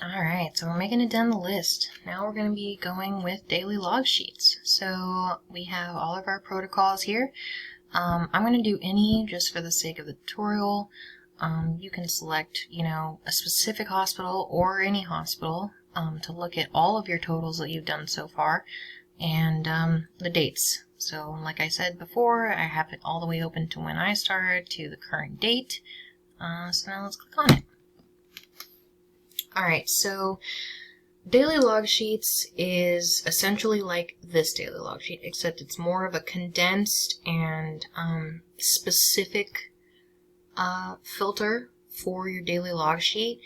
Alright, so we're making it down the list. Now we're going to be going with daily log sheets. So we have all of our protocols here. I'm going to do any just for the sake of the tutorial. You can select, a specific hospital or any hospital to look at all of your totals that you've done so far and the dates. So like I said before, I have it all the way open to when I started to the current date. So now let's click on it. Alright, so daily log sheets is essentially like this daily log sheet, except it's more of a condensed and specific filter for your daily log sheet.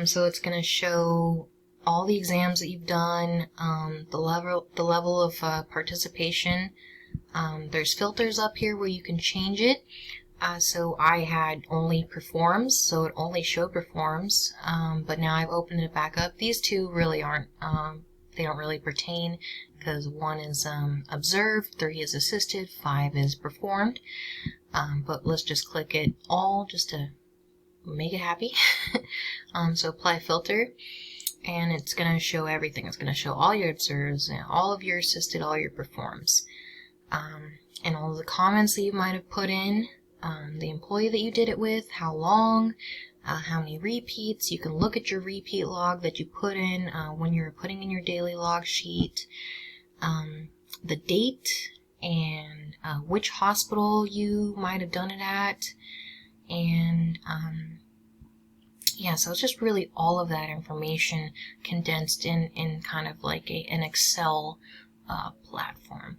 So it's going to show all the exams that you've done, the level of participation. There's filters up here where you can change it. So I had only performs, so it only showed performs, but now I've opened it back up. These two really aren't, they don't really pertain, because 1 is observed, 3 is assisted, 5 is performed. But let's just click it all just to make it happy. So apply filter, and it's going to show everything. It's going to show all your observes, all of your assisted, all your performs, and all of the comments that you might have put in. The employee that you did it with, how long, how many repeats. You can look at your repeat log that you put in when you're putting in your daily log sheet, the date, and which hospital you might have done it at, and yeah, so it's just really all of that information condensed in kind of like an Excel platform.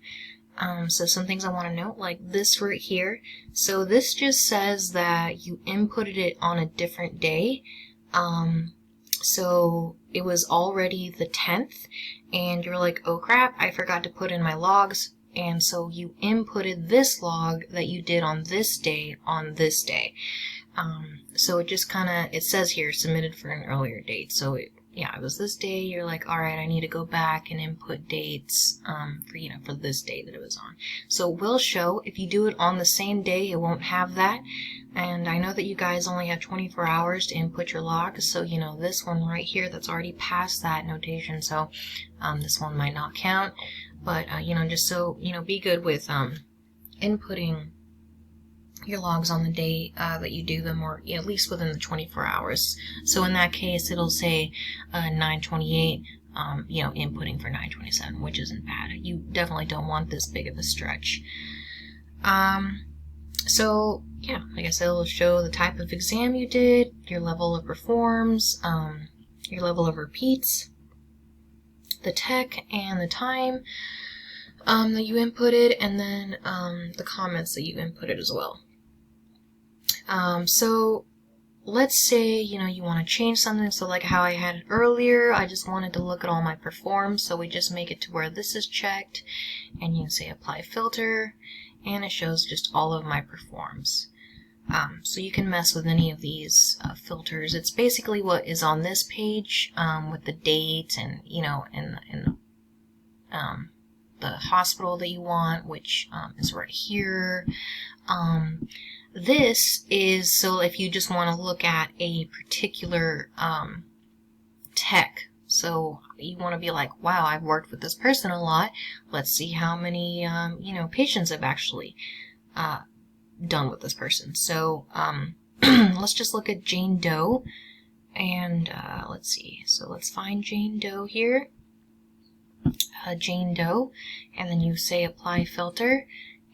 So some things I want to note, like this right here. So this just says that you inputted it on a different day. So it was already the 10th, and you're like, oh crap, I forgot to put in my logs. And so you inputted this log that you did on this day on this day. So it just kind of, it says here, submitted for an earlier date. So it was this day. You're like, all right, I need to go back and input dates for this day that it was on. So it will show. If you do it on the same day, it won't have that. And I know that you guys only have 24 hours to input your logs. So this one right here, that's already past that notation. So this one might not count. But just so be good with inputting your logs on the day that you do them, or at least within the 24 hours. So in that case, it'll say 9/28, inputting for 9/27, which isn't bad. You definitely don't want this big of a stretch. So yeah, like I said, it'll show the type of exam you did, your level of performs, your level of repeats, the tech and the time that you inputted, and then the comments that you inputted as well. So let's say, you want to change something. So like how I had it earlier, I just wanted to look at all my performs. So we just make it to where this is checked, and you can say apply filter, and it shows just all of my performs. So you can mess with any of these filters. It's basically what is on this page with the date and, and the hospital that you want, which is right here. This is so if you just want to look at a particular tech. So you want to be like, wow, I've worked with this person a lot. Let's see how many patients I've actually done with this person. So let's just look at Jane Doe, and let's see. So let's find Jane Doe here. Jane Doe, and then you say apply filter,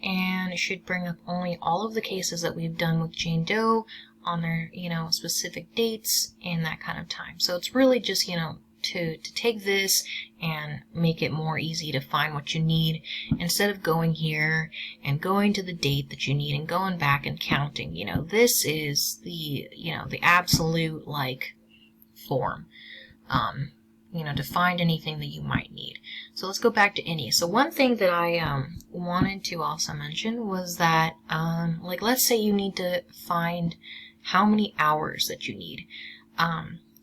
and it should bring up only all of the cases that we've done with Jane Doe on their specific dates and that kind of time. So it's really just to take this and make it more easy to find what you need, instead of going here and going to the date that you need and going back and counting. This is the the absolute form to find anything that you might need. So let's go back to any. So one thing that I wanted to also mention was that let's say you need to find how many hours that you need.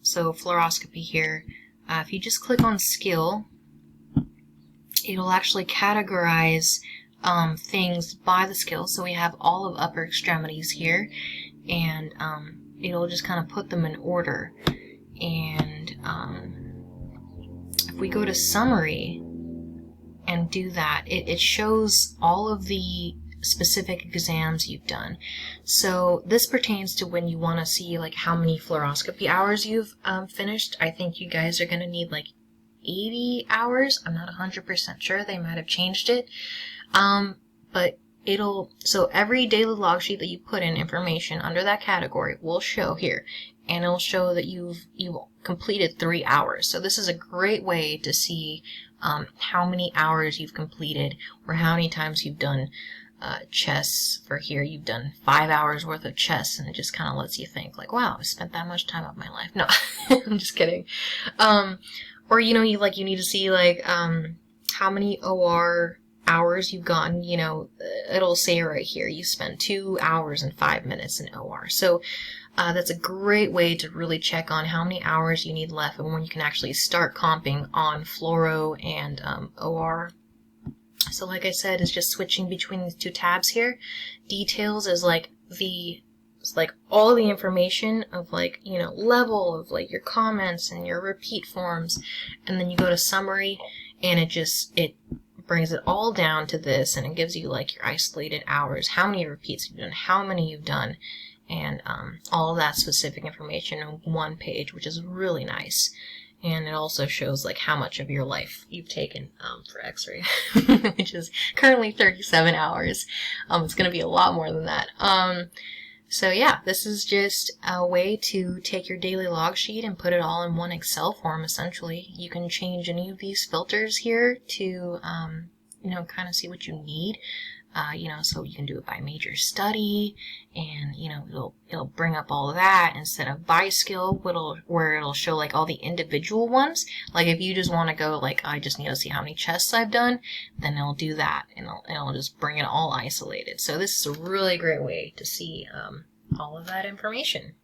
So fluoroscopy here, if you just click on skill, it'll actually categorize things by the skill. So we have all of upper extremities here, and it'll just kind of put them in order. And if we go to summary and do that, it shows all of the specific exams you've done. So this pertains to when you want to see like how many fluoroscopy hours you've finished. I think you guys are going to need like 80 hours. I'm not 100% sure. They might have changed it. But so every daily log sheet that you put in information under that category will show here, and it'll show that you've completed 3 hours. So this is a great way to see how many hours you've completed, or how many times you've done chess. For here, you've done 5 hours worth of chess, and it just kind of lets you think like, wow, I spent that much time of my life. No, I'm just kidding. Or you need to see like how many OR hours you've gotten. It'll say right here you spent 2 hours and 5 minutes in OR. So that's a great way to really check on how many hours you need left, and when you can actually start comping on fluoro and OR. So like I said, it's just switching between these two tabs here. Details is like all the information of level of your comments and your repeat forms, and then you go to summary, and it brings it all down to this, and it gives you like your isolated hours, how many repeats you've done, how many you've done, and all of that specific information on one page, which is really nice. And it also shows like how much of your life you've taken for x-ray, which is currently 37 hours. It's going to be a lot more than that. So yeah, this is just a way to take your daily log sheet and put it all in one Excel form, essentially. You can change any of these filters here to, kind of see what you need. So you can do it by major study, and, it'll bring up all of that instead of by skill, where it'll show like all the individual ones. Like if you just want to go like, I just need to see how many chests I've done, then it'll do that, and it'll just bring it all isolated. So this is a really great way to see all of that information.